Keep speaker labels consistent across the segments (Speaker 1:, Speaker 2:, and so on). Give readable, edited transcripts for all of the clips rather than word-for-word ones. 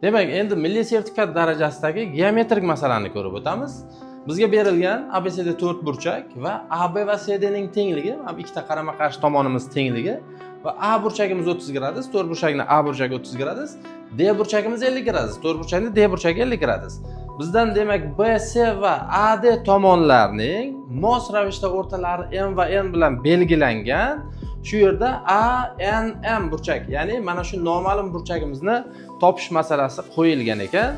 Speaker 1: Demak, endi milliy sertifikat darajasidagi geometrik masalani ko'rib o'tamiz. Bizga berilgan ABCD 4 burchak va AB va CD ning tengligi, ikkita qarama-qarshi tomonimiz tengligi va A burchagimiz 30 gradus, 4 burchakni A burchagi 30 gradus, D burchagimiz 50 gradus, 4 burchakni D burchagi 50 gradus. Bizdan demak BC va AD tomonlarning mos ravishda o'rtalari M va N bilan belgilangan. Shu yerda ANM burchak, ya'ni mana shu noma'lum burchagimizni topish masalasi qo'yilgan ekan.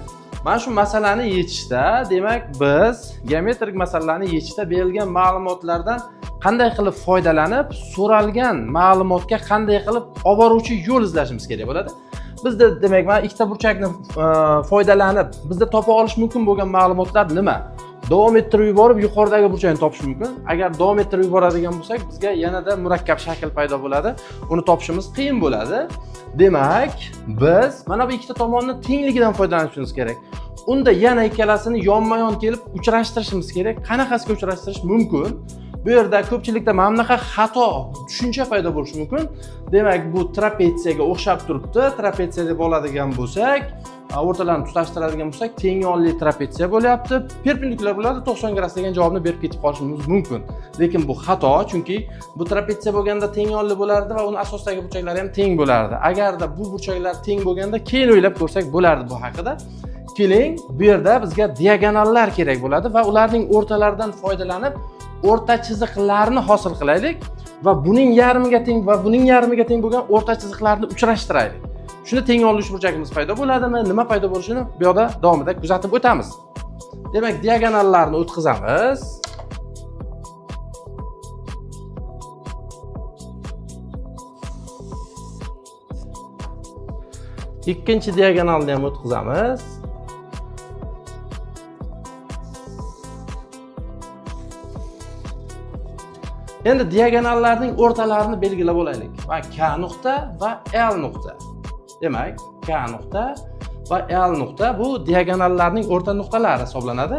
Speaker 1: Mana shu masalani yechishda, demak, biz geometrik masalalarni yechishda berilgan ma'lumotlardan qanday qilib foydalanib, so'ralgan ma'lumotga qanday qilib olib boruvchi yo'l izlashimiz kerak bo'ladi. Bizda demak, mana ikkita burchakni foydalanib, bizda topa olish mumkin bo'lgan ma'lumotlar nima? Davom ettirib yuborib yuqoridagi burchakni topish mumkin. Agar davom ettirib yuboradigan bo'lsak, bizga yanada murakkab shakl paydo bo'ladi. Uni topishimiz qiyin bo'ladi. Demak, biz mana bu ikkita tomonni tengligidan foydalanishimiz kerak. Unda yana ikkalasini yonma-yon kelib uchrashtirishimiz kerak. Qanaqasiga uchrashtirish mumkin? Bu yerda ko'pchilikda mana bunaqa xato tushuncha paydo bo'lishi mumkin. Demak, bu trapetsiyaga o'xshab turibdi. Trapetsiya deb oladigan bo'lsak, o'rtalarini tutashtiradigan bo'lsak, teng yonli trapetsiya bo'lyapti. Perpendikulyar bo'ladi, 90 gradus degan javobni berib ketib qolishimiz mumkin. Lekin bu xato, chunki bu trapetsiya bo'lganda teng yonli bo'lardi va uni asosidagi burchaklari ham teng bo'lardi. Agarda bu burchaklar teng bo'lganda keyin o'ylab ko'rsak bo'lardi bu haqida. Keling, bu yerda bizga diagonallar kerak bo'ladi va ularning o'rtalaridan foydalanib o'rta chiziqlarni hosil qilaylik va buning yarmiga teng va buning yarmiga teng bo'lgan o'rta chiziqlarni uchrashtiraylik. Shunda teng yonli burchagimiz paydo bo'ladimi, nima paydo bo'lishini bu yoqda davomida kuzatib o'tamiz. Demak, diagonallarni o'tkazamiz. Ikkinchi diagonalni ham o'tkazamiz. Endi diagonallarning o'rtalarini belgilab olaylik. Va K nuqta va L nuqta. Demak, K nuqta va L nuqta bu diagonallarning o'rta nuqtalari hisoblanadi.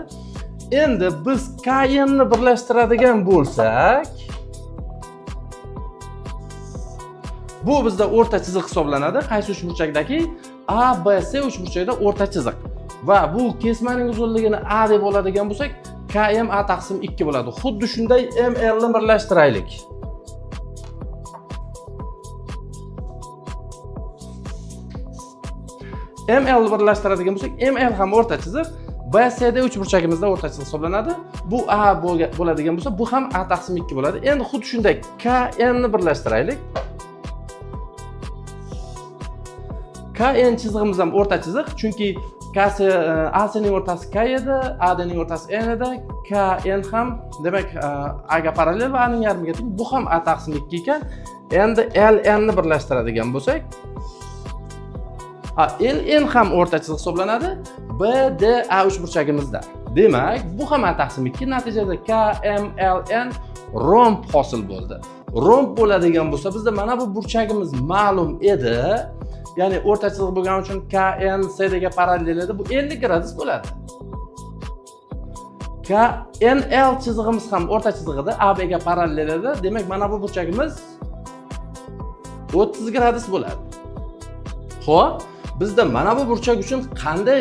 Speaker 1: Endi biz KN ni birlashtiradigan bo'lsak, bu bizda o'rta chiziq hisoblanadi. Qaysi uchburchakdagi? ABC uchburchakda o'rta chiziq. Va bu kesmaning uzunligini A deb oladigan bo'lsak, KM A taqsim 2 bo'ladi. Xuddi shunday ML ni birlashtiraylik. ML ni birlashtiradigan bo'lsak, ML ham o'rta chiziq, BCD uchburchagimizda o'rta chiziq hisoblanadi. Bu A bo'ladigan bo'lsa, bu ham A taqsim 2 bo'ladi. Endi xuddi shunday KN ni birlashtiraylik. KN chizig'imiz ham o'rta chiziq, chunki AC ning o'rtasi K edi, AD ning o'rtasi N edi, KN ham demak A ga parallel va A ning yarmiga teng. Bu ham A taqsim 2 ekan. Endi LN ni birlashtiradigan bo'lsak, LN ham o'rta chiziq hisoblanadi. BDA uchburchagimizda. Demak, bu ham A taqsim 2. Natijada KMLN romb hosil bo'ldi. Romb bo'ladigan bo'lsa, bizda mana bu burchagimiz ma'lum edi. Ya'ni o'rta chiziq bo'lgani uchun KN CD ga parallel edi. Bu 50 gradus bo'ladi. KNL chizig'imiz ham o'rta chiziq edi, AB ga parallel edi. Demak, mana bu burchagimiz 30 gradus bo'ladi. Xo'p, bizda mana bu burchak uchun qanday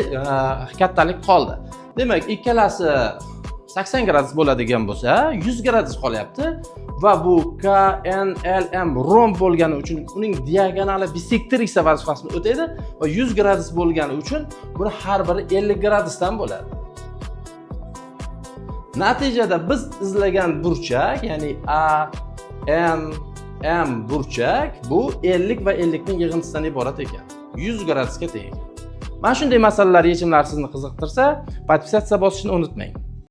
Speaker 1: kattalik qoldi? Demak, ikkalasi 80 gradus bo'ladigan bo'lsa, 100 gradus qolyapti. Va bu KNLM romb bo'lgani uchun uning diagonali bisektriksiya vazifasini o'taydi va 100 gradus bo'lgani uchun buni har biri 50 gradusdan bo'ladi. Natijada biz izlagan burchak, ya'ni ANM burchak bu 50 va 50 ning yig'intisidan iborat ekan. 100 gradusga teng ekan. Mana shunday masalalar yechimlari sizni qiziqtirsa, podpisatsiya bosishni unutmang.